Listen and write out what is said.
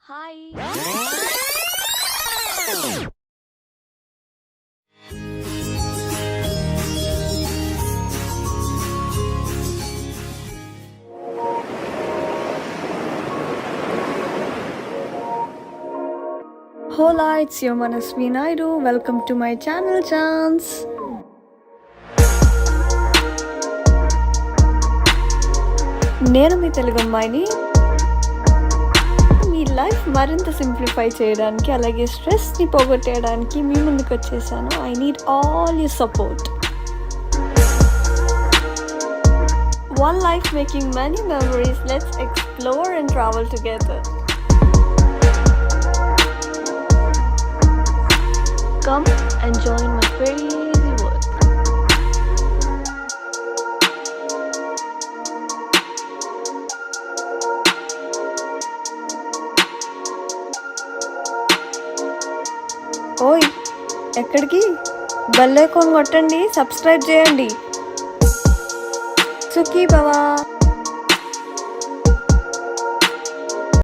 Hi. Hola, it's your Manasvi Naidu. Welcome to my channel, Chance. నేను మీ తెలుగు అమ్మాయిని. మీ life మరింత simplify చేయడానికి, అలాగే స్ట్రెస్ని పోగొట్టేయడానికి మీ ముందుకు వచ్చేసాను. I need all your support. One life making many memories. Let's explore and travel together. Come and join my crazy world. ఓయ్, ఎక్కడికి? బెల్ ఐకాన్ కొట్టండి, సబ్స్క్రైబ్ చేయండి. సుఖీ భవ.